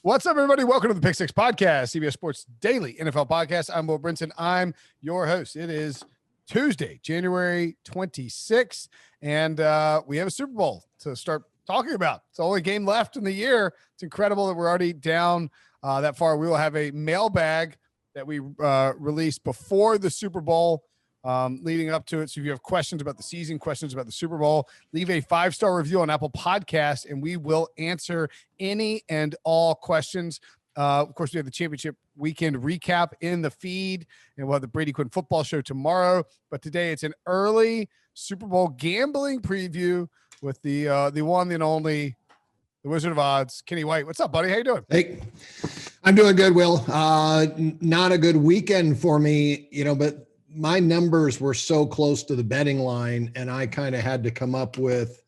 What's up, everybody? Welcome to the Pick Six Podcast, CBS Sports Daily NFL Podcast. I'm Brinson. I'm your host. It is Tuesday, January 26th, and we have a Super Bowl to start talking about. It's the only game left in the year. It's incredible that we're already down that far. We will have a mailbag that we release before the Super Bowl, leading up to it. So if you have questions about the season, questions about the Super Bowl, leave a 5-star review on Apple Podcasts, and we will answer any and all questions. Of course, we have the championship weekend recap in the feed, and we'll have the Brady Quinn football show tomorrow. But today it's an early Super Bowl gambling preview with the one and only, the Wizard of Odds, Kenny White. What's up, buddy? How you doing? Hey, I'm doing good, Will. Not a good weekend for me, but my numbers were so close to the betting line, and I kind of had to come up with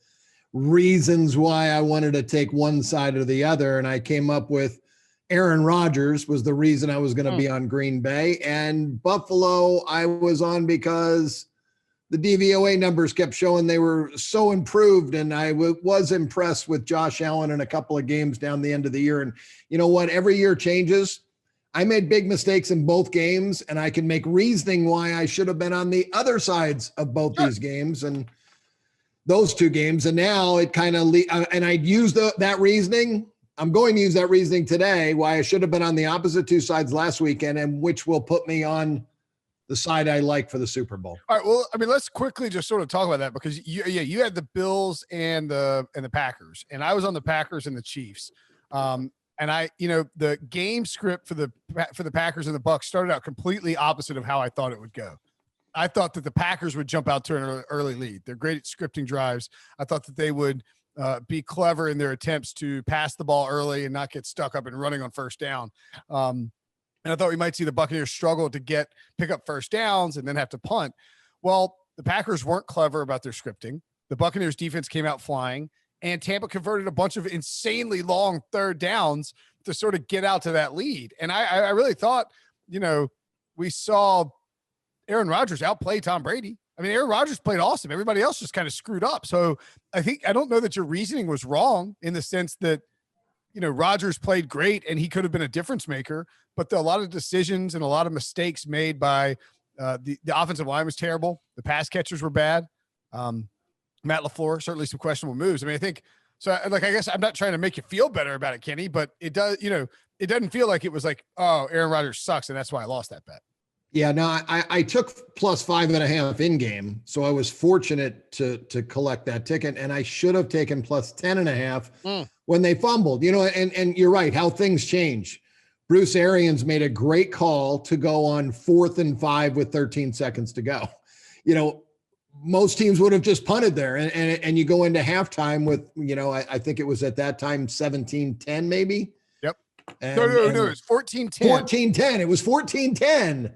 reasons why I wanted to take one side or the other. And I came up with Aaron Rodgers was the reason I was going to be on Green Bay, and Buffalo I was on because the DVOA numbers kept showing they were so improved, and I was impressed with Josh Allen in a couple of games down the end of the year. And you know what? Every year changes. I made big mistakes in both games, and I can make reasoning why I should have been on the other sides of both these games and those two games. And now it kind of, and I'd use that reasoning. I'm going to use that reasoning today, why I should have been on the opposite two sides last weekend, and which will put me on the side I like for the Super Bowl. All right. Well, I mean, let's quickly just sort of talk about that, because you had the Bills and the Packers, and I was on the Packers and the Chiefs. And the game script for the Packers and the Bucs started out completely opposite of how I thought it would go. I thought that the Packers would jump out to an early lead. They're great at scripting drives. I thought that they would be clever in their attempts to pass the ball early and not get stuck up and running on first down. And I thought we might see the Buccaneers struggle to pick up first downs and then have to punt. Well, the Packers weren't clever about their scripting. The Buccaneers defense came out flying, and Tampa converted a bunch of insanely long third downs to sort of get out to that lead. And I really thought, we saw Aaron Rodgers outplay Tom Brady. I mean, Aaron Rodgers played awesome. Everybody else just kind of screwed up. So I don't know that your reasoning was wrong in the sense that, Rodgers played great and he could have been a difference maker, but a lot of decisions and a lot of mistakes made by the offensive line was terrible. The pass catchers were bad. Matt LaFleur, certainly some questionable moves. I mean, I think so. I guess I'm not trying to make you feel better about it, Kenny, but it does, it doesn't feel like it was like, oh, Aaron Rodgers sucks, and that's why I lost that bet. Yeah, no, I took plus 5.5 in game, so I was fortunate to collect that ticket, and I should have taken plus 10.5 when they fumbled. And you're right, how things change. Bruce Arians made a great call to go on 4th and 5 with 13 seconds to go. Most teams would have just punted there, and you go into halftime with, I think it was at that time 17-10 maybe. Yep. No, it was 14-10. 14-10. It was 14-10.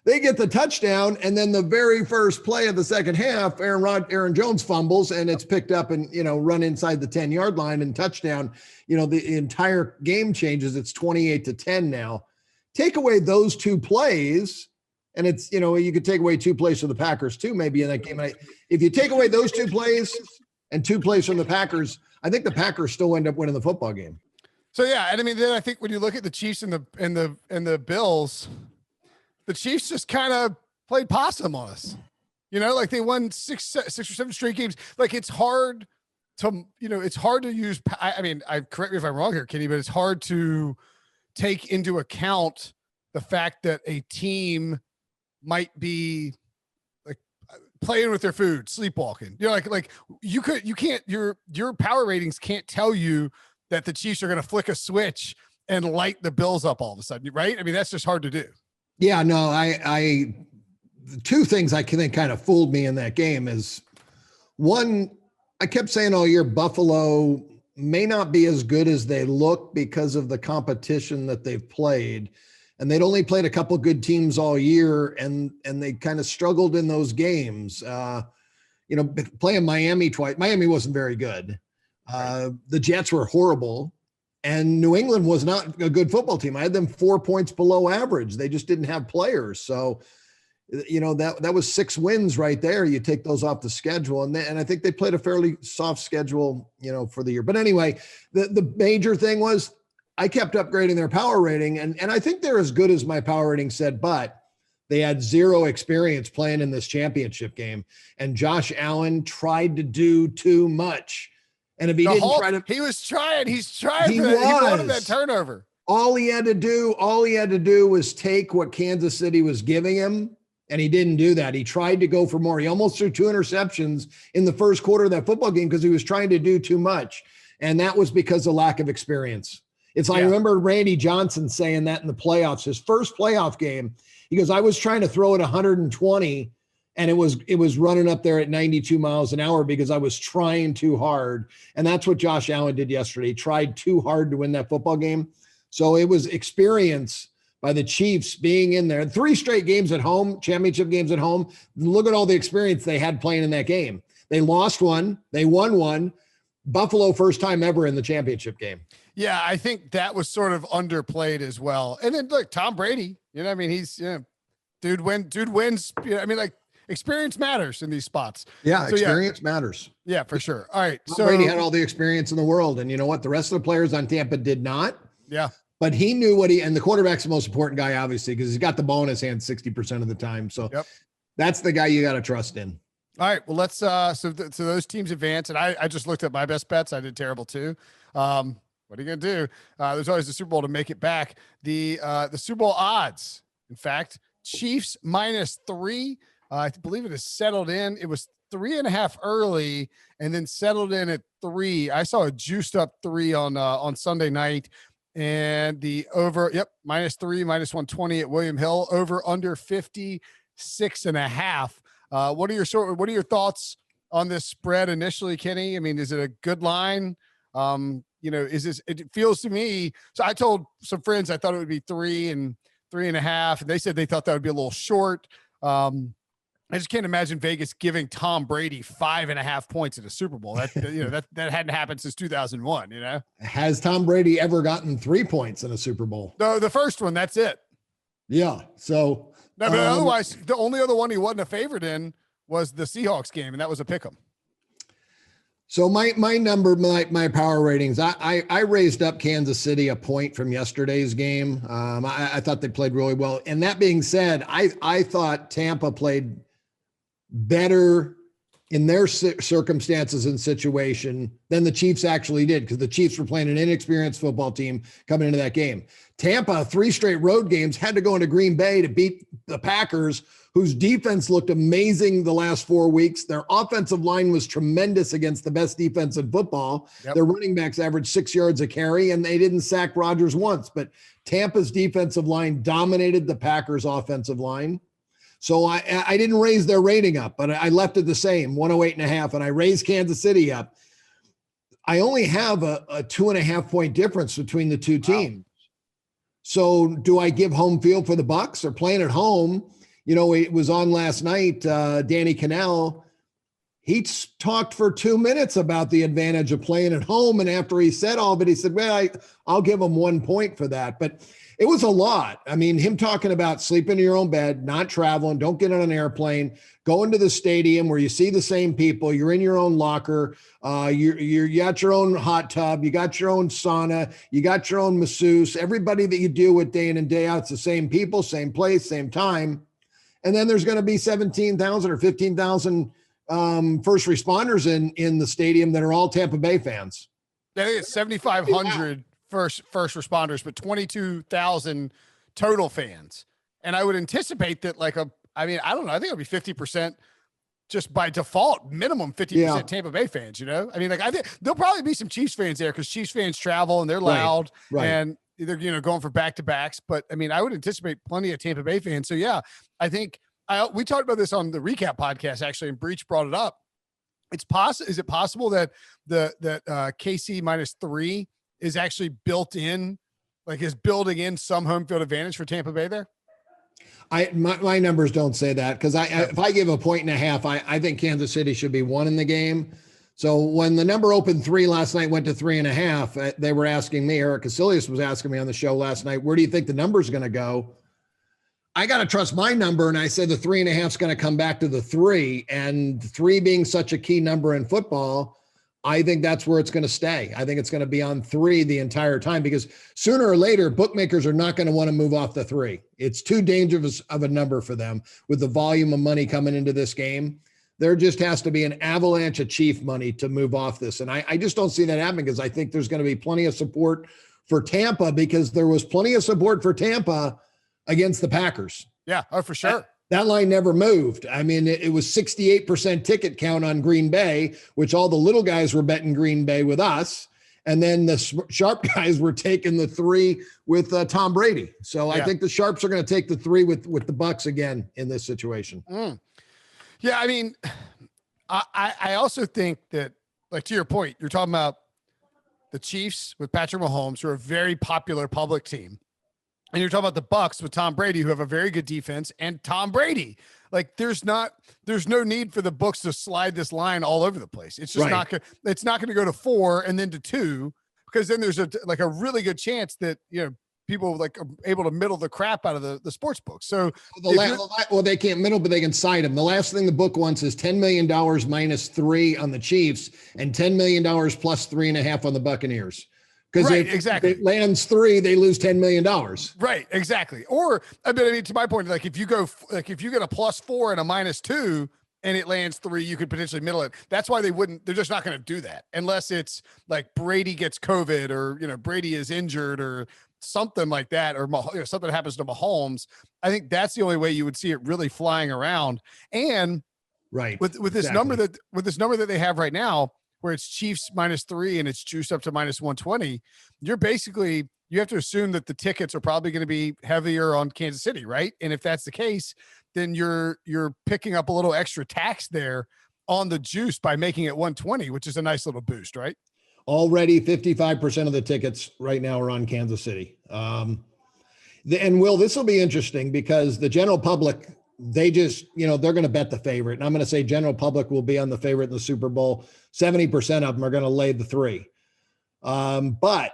They get the touchdown, and then the very first play of the second half, Aaron Jones fumbles, and it's picked up and run inside the 10-yard line and touchdown. The entire game changes. It's 28-10 now. Take away those two plays. And it's, you could take away 2 plays from the Packers too, maybe in that game. If you take away those 2 plays and 2 plays from the Packers, I think the Packers still end up winning the football game. So yeah, and I mean, then I think when you look at the Chiefs and the Bills, the Chiefs just kind of played possum on us. Like they won 6 or 7 straight games. Like it's hard to, it's hard to use. I mean, correct me if I'm wrong here, Kenny, but it's hard to take into account the fact that a team might be like playing with their food, sleepwalking. Your power ratings can't tell you that the Chiefs are going to flick a switch and light the Bills up all of a sudden, right? I mean, that's just hard to do. Yeah, no, the 2 things I think kind of fooled me in that game is, one, I kept saying all year Buffalo may not be as good as they look because of the competition that they've played. And they'd only played a couple good teams all year, and they kind of struggled in those games. Playing Miami twice. Miami wasn't very good. The Jets were horrible, and New England was not a good football team. I had them 4 points below average. They just didn't have players. So, that was 6 wins right there. You take those off the schedule, and I think they played a fairly soft schedule, for the year. But anyway, the major thing was, I kept upgrading their power rating, and I think they're as good as my power rating said, but they had zero experience playing in this championship game. And Josh Allen tried to do too much. And if he didn't try to, he's trying. He wanted that turnover. All he had to do was take what Kansas City was giving him. And he didn't do that. He tried to go for more. He almost threw 2 interceptions in the first quarter of that football game because he was trying to do too much. And that was because of lack of experience. I remember Randy Johnson saying that in the playoffs, his first playoff game. He goes, I was trying to throw it 120 and it was running up there at 92 miles an hour because I was trying too hard. And that's what Josh Allen did yesterday. He tried too hard to win that football game. So it was experience by the Chiefs being in there. 3 straight games at home, championship games at home. Look at all the experience they had playing in that game. They lost one, they won one. Buffalo, first time ever in the championship game. Yeah, I think that was sort of underplayed as well. And then look, Tom Brady, I mean, he's, dude wins. I mean, like, experience matters in these spots. Yeah, so, experience matters. Yeah, for sure. All right. Tom Brady had all the experience in the world. And you know what? The rest of the players on Tampa did not. Yeah. But he knew and the quarterback's the most important guy, obviously, because he's got the ball in his hand 60% of the time. So that's the guy you got to trust in. All right. Well, let's, so those teams advance. And I just looked at my best bets. I did terrible too. What are you going to do? There's always the Super Bowl to make it back. The Super Bowl odds, in fact, Chiefs -3. I believe it is settled in. It was 3.5 early and then settled in at 3. I saw a juiced up 3 on Sunday night, and the over, -3, -120 at William Hill, over under 56.5. What are your thoughts on this spread initially, Kenny? I mean, is it a good line? It feels to me. So I told some friends I thought it would be 3 and 3.5, and they said they thought that would be a little short. I just can't imagine Vegas giving Tom Brady 5.5 points at a Super Bowl. That that hadn't happened since 2001. Has Tom Brady ever gotten 3 points in a Super Bowl? No, the first one. That's it. Yeah. So no, but otherwise, the only other one he wasn't a favorite in was the Seahawks game, and that was a pick'em. So my power ratings, I raised up Kansas City a point from yesterday's game. I thought they played really well. And that being said, I thought Tampa played better in their circumstances and situation than the Chiefs actually did, because the Chiefs were playing an inexperienced football team coming into that game. Tampa, 3 straight road games, had to go into Green Bay to beat the Packers, whose defense looked amazing the last 4 weeks. Their offensive line was tremendous against the best defense in football. Yep. Their running backs averaged 6 yards a carry, and they didn't sack Rodgers once. But Tampa's defensive line dominated the Packers' offensive line. So I didn't raise their rating up, but I left it the same, 108.5, and I raised Kansas City up. I only have a 2.5 point difference between the two teams. Wow. So do I give home field for the Bucs? They're playing at home. It was on last night. Danny Cannell, he talked for 2 minutes about the advantage of playing at home. And after he said all of it, he said, well, I'll give him 1 point for that. But it was a lot. I mean, him talking about sleeping in your own bed, not traveling, don't get on an airplane, going to the stadium where you see the same people, you're in your own locker, you got your own hot tub, you got your own sauna, you got your own masseuse, everybody that you deal with day in and day out, it's the same people, same place, same time. And then there's going to be 17,000 or 15,000 first responders in the stadium that are all Tampa Bay fans. I think it's 7,500 first responders, but 22,000 total fans. And I would anticipate that I don't know. I think it'll be 50% just by default, minimum 50% Tampa Bay fans, I mean, I think there'll probably be some Chiefs fans there because Chiefs fans travel and they're loud and they're, going for back-to-backs. But I mean, I would anticipate plenty of Tampa Bay fans. So yeah, I think we talked about this on the recap podcast, actually, and Breach brought it up. Is it possible that KC -3 is actually built in, is building in some home field advantage for Tampa Bay there? My numbers don't say that, because if I give a 1.5 points, I think Kansas City should be 1 in the game. So when the number opened 3 last night, went to 3.5, they were asking me, Eric Casillas was asking me on the show last night, where do you think the number is going to go? I got to trust my number. And I said the 3.5 is going to come back to the 3, and 3 being such a key number in football. I think that's where it's going to stay. I think it's going to be on 3 the entire time, because sooner or later, bookmakers are not going to want to move off the 3. It's too dangerous of a number for them with the volume of money coming into this game. There just has to be an avalanche of Chief money to move off this. And I just don't see that happening, because I think there's going to be plenty of support for Tampa, because there was plenty of support for Tampa against the Packers. Yeah. Oh, for sure. That line never moved. I mean, it was 68% ticket count on Green Bay, which all the little guys were betting Green Bay with us. And then the sharp guys were taking the 3 with Tom Brady. So I think the sharps are going to take the 3 with the Bucs again in this situation. Yeah. I mean, I also think that, like, to your point, you're talking about the Chiefs with Patrick Mahomes, who are a very popular public team. And you're talking about the Bucs with Tom Brady, who have a very good defense, and Tom Brady. Like, there's no need for the books to slide this line all over the place. It's just not going to go to 4 and then to 2, because then there's a really good chance that, people like are able to middle the crap out of the sports books. So they can't middle, but they can side them. The last thing the book wants is $10 million minus 3 on the Chiefs and $10 million plus 3.5 on the Buccaneers. Because if it lands 3, they lose $10 million. Right, exactly. Or I mean, to my point, like if you get a +4 and a -2 and it lands 3, you could potentially middle it. That's why they're just not going to do that unless it's like Brady gets COVID, or Brady is injured or something like that, or something happens to Mahomes. I think that's the only way you would see it really flying around. And with this number that they have right now, where it's Chiefs -3 and it's juiced up to -120, you have to assume that the tickets are probably going to be heavier on Kansas City, right? And if that's the case, then you're picking up a little extra tax there on the juice by making it 120, which is a nice little boost, right? Already 55% of the tickets right now are on Kansas City. And Will, this will be interesting, because the general public, they just, they're going to bet the favorite. And I'm going to say general public will be on the favorite in the Super Bowl. 70% of them are going to lay the 3. But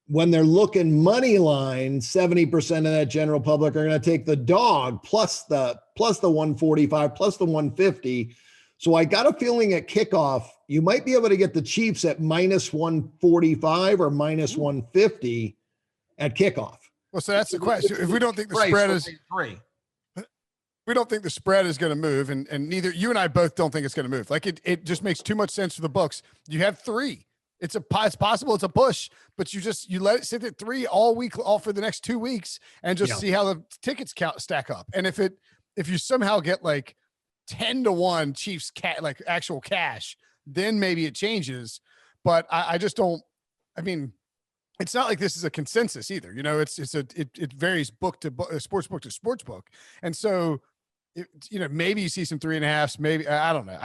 when they're looking money line, 70% of that general public are going to take the dog plus the 145 plus the 150. So I got a feeling at kickoff, you might be able to get the Chiefs at -145 or -150 at kickoff. Well, so that's the question. If we don't think the spread is 3. We don't think the spread is going to move, and neither you and I both don't think it's going to move. Like it just makes too much sense for the books. You have 3. It's possible it's a push, but you let it sit at 3 all week, all for the next 2 weeks, and just see how the tickets stack up. And if you somehow get like 10-1 Chiefs like actual cash, then maybe it changes. But I just don't. I mean, it's not like this is a consensus either. It varies book to book, sports book to sports book, and so. Maybe you see some 3.5s. Maybe I don't know.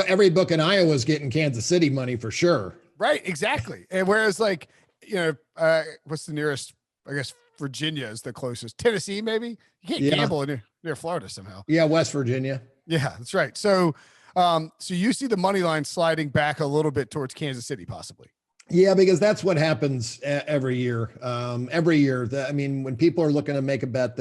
Every book in Iowa is getting Kansas City money for sure. Right, exactly. And whereas, like, what's the nearest? I guess Virginia is the closest. Tennessee, maybe you can't gamble near Florida somehow. Yeah, West Virginia. Yeah, that's right. So, so you see the money line sliding back a little bit towards Kansas City, possibly. Yeah, because that's what happens every year. When people are looking to make a bet,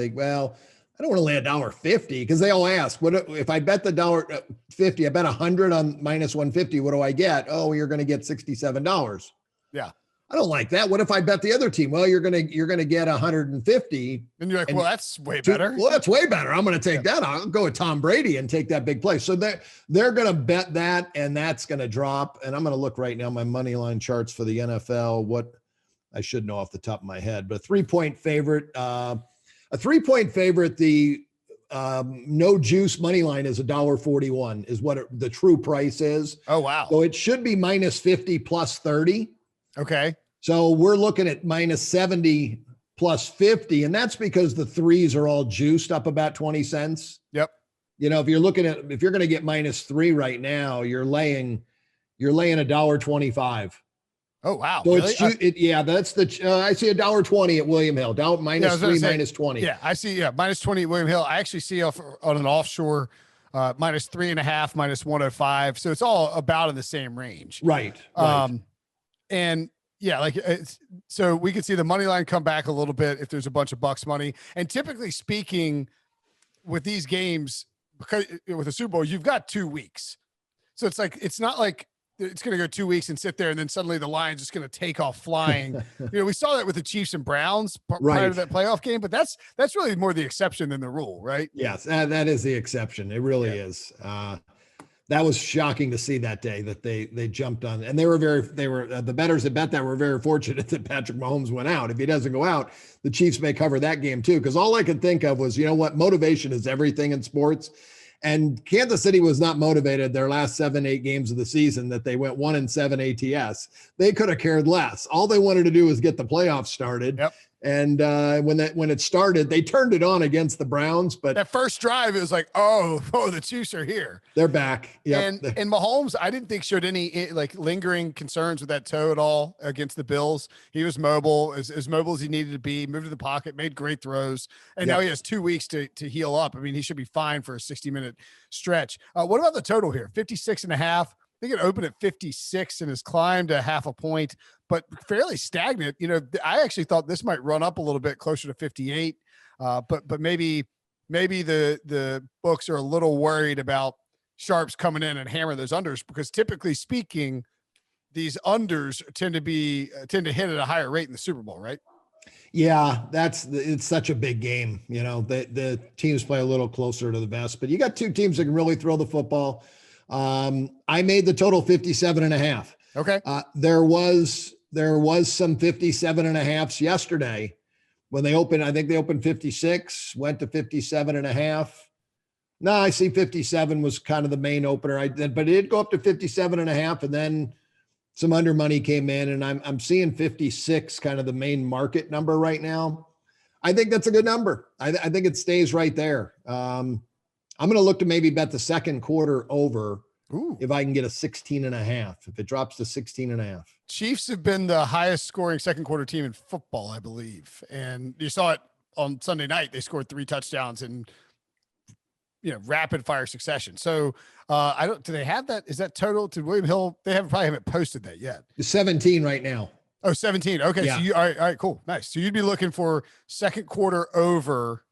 I don't want to lay $1.50, because they all ask, what if I bet the $1.50, I bet 100 on -150, what do I get? Oh, you're going to get $67. Yeah. I don't like that. What if I bet the other team? Well, you're going to get 150. And you're like, well, that's way better. Well, that's way better. I'm going to take that. I'll go with Tom Brady and take that big play. So they're going to bet that, and that's going to drop. And I'm going to look right now, my money line charts for the NFL, what I should know off the top of my head, but a 3-point favorite, the no juice money line is $1.41 is what the true price is. Oh, wow. So it should be -50 plus 30. Okay. So we're looking at -70 plus 50. And that's because the 3s are all juiced up about 20 cents. Yep. If you're going to get -3 right now, you're laying $1.25. Oh, wow. So really? That's I see $1.20 at William Hill, -3, -20. Yeah, I see. Yeah, -20 at William Hill. I actually see on an offshore -3.5, -105. So it's all about in the same range. Right. And yeah, so we could see the money line come back a little bit if there's a bunch of Bucks money. And typically speaking, with these games, because with the Super Bowl, you've got 2 weeks. So it's not like it's going to go 2 weeks and sit there, and then suddenly the line's just going to take off flying. We saw that with the Chiefs and Browns prior to that playoff game, but that's really more the exception than the rule, right? Yes, that is the exception. It really is. That was shocking to see that day that they jumped on, and they were the bettors that bet that were very fortunate that Patrick Mahomes went out. If he doesn't go out, the Chiefs may cover that game too. Because all I could think of was, motivation is everything in sports. And Kansas City was not motivated their last 7-8 games of the season that they went 1-7 ATS. They could have cared less. All they wanted to do was get the playoffs started. Yep. And when it started, they turned it on against the Browns. But that first drive, it was like, oh, the Chiefs are here. They're back. Yep. And Mahomes, I didn't think showed any like lingering concerns with that toe at all against the Bills. He was mobile, as mobile as he needed to be, moved to the pocket, made great throws. And now he has 2 weeks to heal up. I mean, he should be fine for a 60-minute stretch. What about the total here? 56.5. I think it opened at 56 and has climbed a half a point, but fairly stagnant. I actually thought this might run up a little bit closer to 58. But maybe the books are a little worried about sharps coming in and hammering those unders, because typically speaking, these unders tend to hit at a higher rate in the Super Bowl, right? Yeah, it's such a big game. The teams play a little closer to the vest, but you got two teams that can really throw the football. I made the total 57.5. Okay. There was some 57.5s yesterday when they opened. I think they opened 56, went to 57.5. No, I see 57 was kind of the main opener. But it did go up to 57.5, and then some under money came in, and I'm seeing 56 kind of the main market number right now. I think that's a good number. I think it stays right there. I'm going to look to maybe bet the second quarter over. Ooh. If I can get a 16.5, if it drops to 16.5. Chiefs have been the highest scoring second quarter team in football, I believe. And you saw it on Sunday night. They scored 3 touchdowns in, rapid fire succession. So do they have that? Is that total to William Hill? They probably haven't posted that yet. It's 17 right now. Oh, 17. Okay. Yeah. So all right, cool. Nice. So you'd be looking for second quarter over.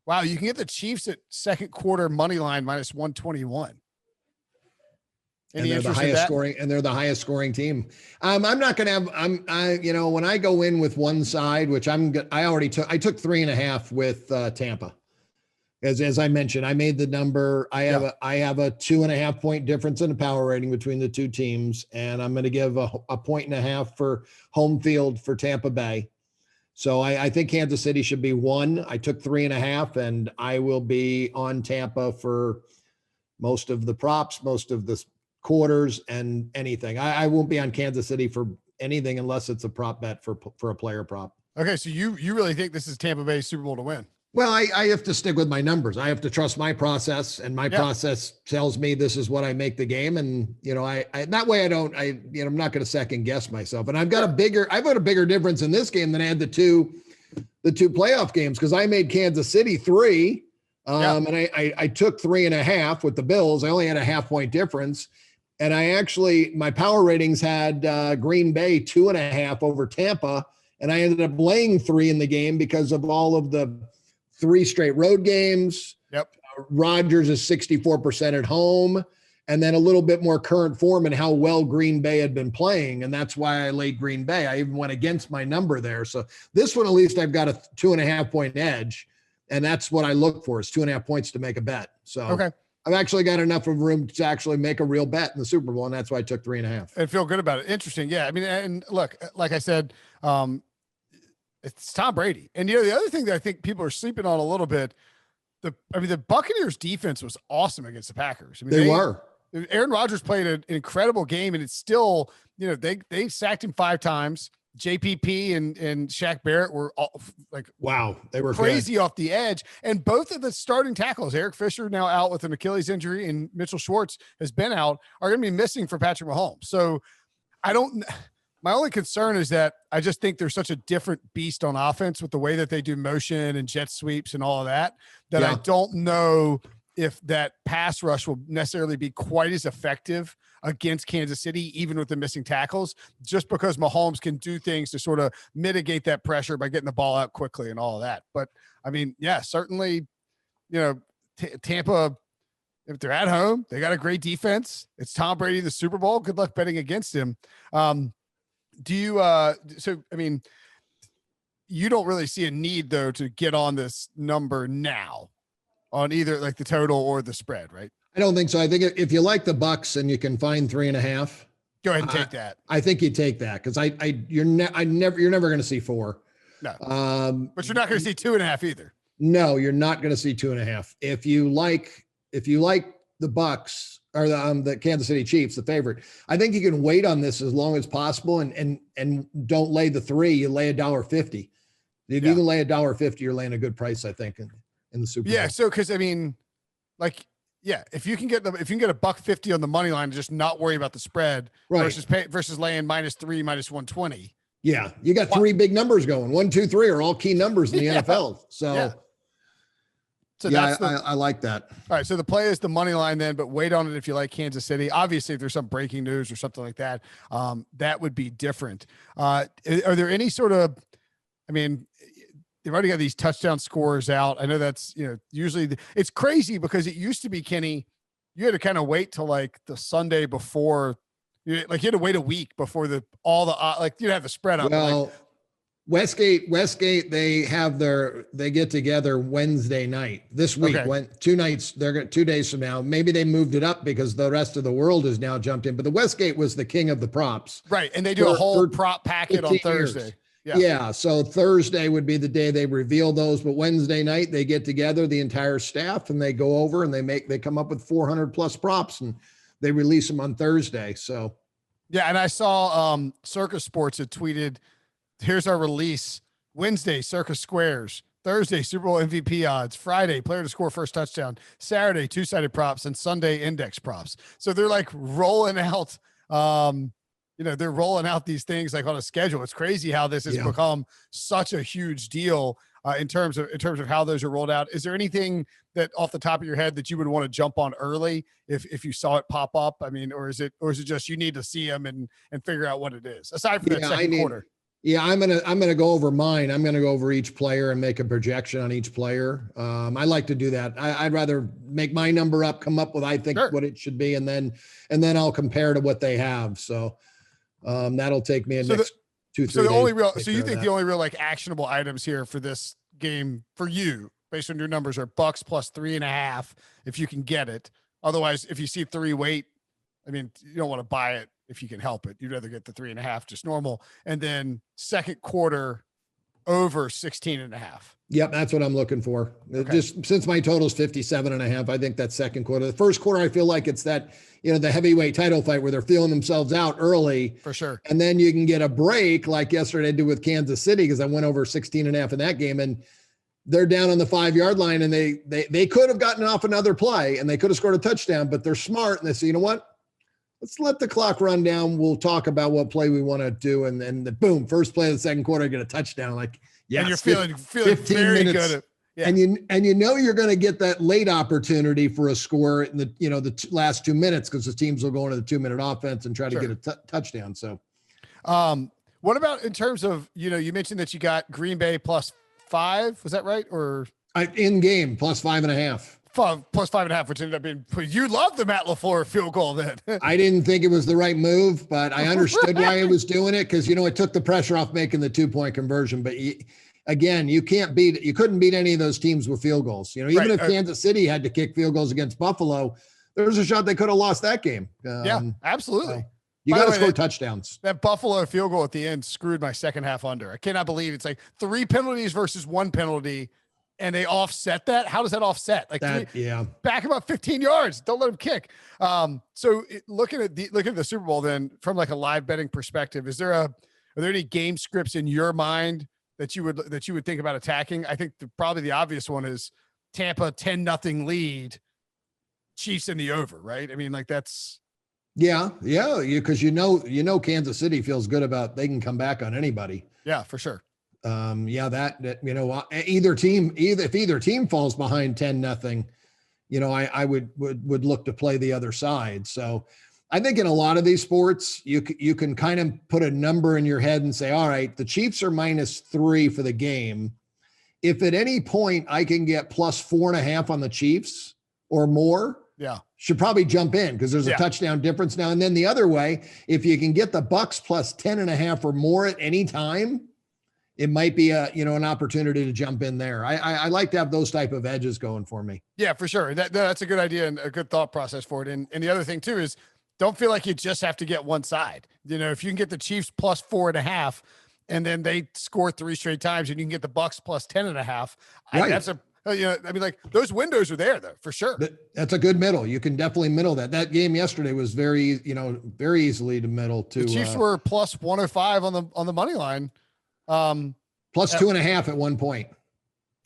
Wow. You can get the Chiefs at second quarter money line minus 121. And they're the highest scoring team. I'm not going to have, when I go in with one side, which I took 3.5 with Tampa. As I mentioned, I made the number. I have a 2.5 point difference in the power rating between the two teams. And I'm going to give a 1.5 for home field for Tampa Bay. So I think Kansas City should be 1. I took 3.5, and I will be on Tampa for most of the props, most of the quarters, and anything. I won't be on Kansas City for anything unless it's a prop bet for a player prop. Okay. So you really think this is Tampa Bay's Super Bowl to win? Well, I have to stick with my numbers. I have to trust my process, and my process tells me this is what I make the game. And, that way I'm not going to second guess myself. And I've got a bigger difference in this game than I had the two playoff games, because I made Kansas City 3. And I took 3.5 with the Bills. I only had a 0.5 point difference. And my power ratings had Green Bay 2.5 over Tampa. And I ended up laying 3 in the game because of all of the 3 straight road games. Yep. Rodgers is 64% at home. And then a little bit more current form and how well Green Bay had been playing. And that's why I laid Green Bay. I even went against my number there. So this one, at least I've got a 2.5 point edge. And that's what I look for, is 2.5 points to make a bet. So okay. I've actually got enough of room to actually make a real bet in the Super Bowl, and that's why I took 3.5. And feel good about it. Interesting. Yeah. I mean, and look, like I said, it's Tom Brady. And the other thing that I think people are sleeping on a little bit, the Buccaneers defense was awesome against the Packers. I mean, they were. Aaron Rodgers played an incredible game, and it's still, they sacked him 5 times. JPP and Shaq Barrett were all, wow, they were crazy good off the edge. And both of the starting tackles, Eric Fisher now out with an Achilles injury, and Mitchell Schwartz has been out, are going to be missing for Patrick Mahomes. So my only concern is that I just think there's such a different beast on offense with the way that they do motion and jet sweeps and all of that, I don't know if that pass rush will necessarily be quite as effective against Kansas City, even with the missing tackles, just because Mahomes can do things to sort of mitigate that pressure by getting the ball out quickly and all of that. But I mean, yeah, certainly, Tampa, if they're at home, they got a great defense. It's Tom Brady, the Super Bowl. Good luck betting against him. Do you, so, I mean, you don't really see a need though to get on this number now on either like the total or the spread, right? I don't think so. I think if you like the Bucks and you can find 3.5, go ahead and take that. I think you take that because you're never going to see 4. No, but you're not going to see 2.5 either. No, you're not going to see 2.5. If you like the Bucks or the Kansas City Chiefs, the favorite, I think you can wait on this as long as possible and don't lay the 3. You lay $1.50. If you can lay $1.50, you're laying a good price, I think, in the Super Bowl. Yeah. So, because I mean, like, yeah, if you can get $1.50 on the money line and just not worry about the spread versus laying -3, -120. Yeah, you got 3 big numbers going. 1, 2, 3 are all key numbers in the NFL. So, I like that. All right, so the play is the money line then, but wait on it if you like Kansas City. Obviously, if there's some breaking news or something like that, that would be different. Are there any sort of, I mean, they've already got these touchdown scores out. I know that's, usually it's crazy because it used to be, Kenny, you had to kind of wait till like the Sunday before, you had to wait a week before you'd have the spread up. Well, Westgate, they get together Wednesday night this week. Okay. 2 nights, they're going 2 days from now. Maybe they moved it up because the rest of the world has now jumped in, but the Westgate was the king of the props. Right. And they do a whole prop packet on Thursday. Years. Yeah. So Thursday would be the day they reveal those, but Wednesday night they get together, the entire staff, and they go over and they come up with 400 plus props and they release them on Thursday. So. Yeah. And I saw Circus Sports had tweeted, here's our release. Wednesday, Circus Squares. Thursday, Super Bowl MVP odds. Friday, player to score first touchdown. Saturday, 2-sided props, and Sunday, index props. So they're like rolling out, they're rolling out these things like on a schedule. It's crazy how this has become such a huge deal in terms of how those are rolled out. Is there anything that off the top of your head that you would want to jump on early if you saw it pop up? I mean, or is it just you need to see them and figure out what it is aside from that second quarter? Yeah, I'm gonna go over mine. I'm gonna go over each player and make a projection on each player. I like to do that. I'd rather make my number up, come up with what it should be, and then I'll compare to what they have. So that'll take me next 2-3 days. So the only real, so you think the only real like actionable items here for this game for you, based on your numbers, are Bucks plus 3.5 if you can get it. Otherwise, if you see 3, wait. I mean, you don't want to buy it if you can help it. You'd rather get the 3.5 just normal. And then second quarter over 16.5. Yep. That's what I'm looking for. Okay. Just since my total is 57.5, I think that second quarter, the first quarter, I feel like it's that, the heavyweight title fight where they're feeling themselves out early. For sure. And then you can get a break like yesterday I did with Kansas City, because I went over 16.5 in that game, and they're down on the 5-yard line, and they could have gotten off another play and they could have scored a touchdown, but they're smart. And they say, you know what? Let's let the clock run down. We'll talk about what play we want to do. And then boom, first play of the second quarter, get a touchdown. Like, yeah, and you're feeling very minutes, good. Yeah. And you're going to get that late opportunity for a score in the last 2 minutes, because the teams will go into the 2-minute offense and try to get a touchdown. So, what about in terms of, you mentioned that you got Green Bay plus 5, was that right? Or in game plus 5.5. Plus 5.5, which ended up being, you love the Matt LaFleur field goal then. I didn't think it was the right move, but I understood why he was doing it, because, it took the pressure off making the 2-point conversion. But again, you couldn't beat any of those teams with field goals. Even if Kansas City had to kick field goals against Buffalo, there's a shot they could have lost that game. Yeah, absolutely. So you got to score touchdowns. That Buffalo field goal at the end screwed my second half under. I cannot believe it's like 3 penalties versus 1 penalty. And they offset that. How does that offset? Like, back about 15 yards. Don't let them kick. So looking at the Super Bowl, then from like a live betting perspective, are there any game scripts in your mind that you would think about attacking? I think probably the obvious one is Tampa 10-0 lead, Chiefs in the over, right? I mean, like that's. Yeah. Because Kansas City feels good about they can come back on anybody. Yeah, for sure. If either team falls behind 10-0, I would look to play the other side. So I think in a lot of these sports, you can kind of put a number in your head and say, all right, the Chiefs are -3 for the game. If at any point I can get plus 4.5 on the Chiefs or more, Yeah. should probably jump in because there's a Yeah. touchdown difference now. And then the other way, if you can get the Bucs plus 10.5 or more at any time, it might be an opportunity to jump in there. I like to have those type of edges going for me. Yeah, for sure. That's a good idea and a good thought process for it. And the other thing too is don't feel like you just have to get one side. If you can get the Chiefs plus 4.5 and then they score 3 straight times and you can get the Bucs plus 10.5. Right. That's like those windows are there though, for sure. That's a good middle. You can definitely middle that. That game yesterday was very easily to middle to. The Chiefs were plus 105 on the money line. Plus 2.5 at one point.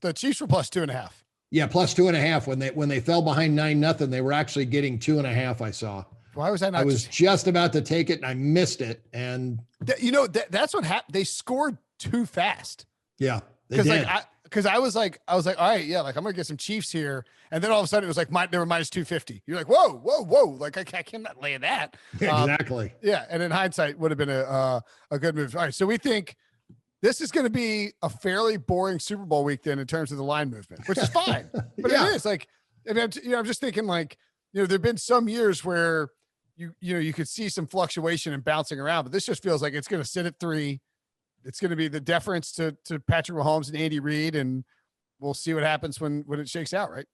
The Chiefs were plus 2.5. Yeah, plus 2.5 when they fell behind 9-0. They were actually getting 2.5. I saw. Why was that not? I was just about to take it and I missed it. And that's what happened. They scored too fast. Yeah, they did. Because I was like, all right, yeah, like I'm gonna get some Chiefs here, and then all of a sudden it was like they were minus 250. You're like, whoa, like I cannot lay that. Exactly. Yeah, and in hindsight, would have been a good move. All right, so we think this is going to be a fairly boring Super Bowl week then in terms of the line movement, which is fine. But Yeah. it is like, I mean, I'm just thinking like, there've been some years where you could see some fluctuation and bouncing around, but this just feels like it's going to sit at 3. It's going to be the deference to Patrick Mahomes and Andy Reid, and we'll see what happens when it shakes out, right?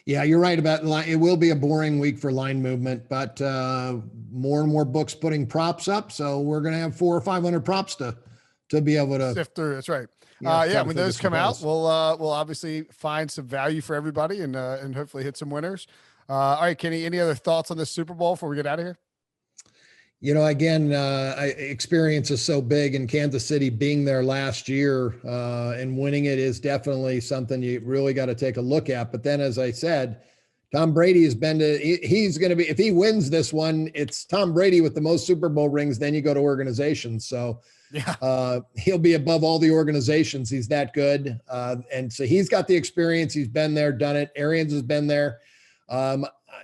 Yeah, you're right about line. It will be a boring week for line movement, but more and more books putting props up, so we're going to have 400 or 500 props to be able to sift through. That's right. Yeah, When those come out, we'll obviously find some value for everybody and hopefully hit some winners. All right, Kenny, any other thoughts on this Super Bowl before we get out of here? Again, experience is so big, and Kansas City being there last year and winning it is definitely something you really got to take a look at. But then, as I said, Tom Brady has been he's going to be, if he wins this one, it's Tom Brady with the most Super Bowl rings. Then you go to organizations. So yeah, he'll be above all the organizations. He's that good. And so he's got the experience. He's been there, done it. Arians has been there.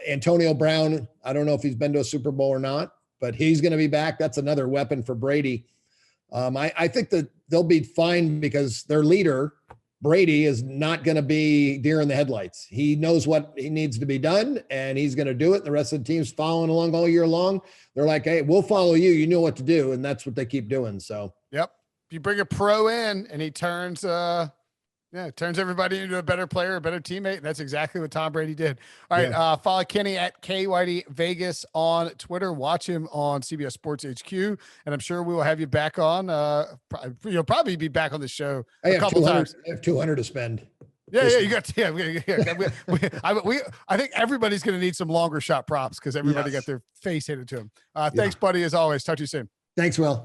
Antonio Brown, I don't know if he's been to a Super Bowl or not, but he's going to be back. That's another weapon for Brady. I think that they'll be fine because their leader, Brady, is not going to be deer in the headlights. He knows what he needs to be done, and he's going to do it. The rest of the team's following along all year long. They're like, hey, we'll follow you. You know what to do, and that's what they keep doing. So, yep. If you bring a pro in and he turns everybody into a better player, a better teammate. That's exactly what Tom Brady did. All right. Follow Kenny at KYD Vegas on Twitter. Watch him on CBS Sports HQ. And I'm sure we will have you back on. You'll probably be back on the show a couple times. I have 200 to spend. Yeah. You got I think everybody's going to need some longer shot props because everybody got their face handed to them. Thanks, buddy. As always, talk to you soon. Thanks, Will.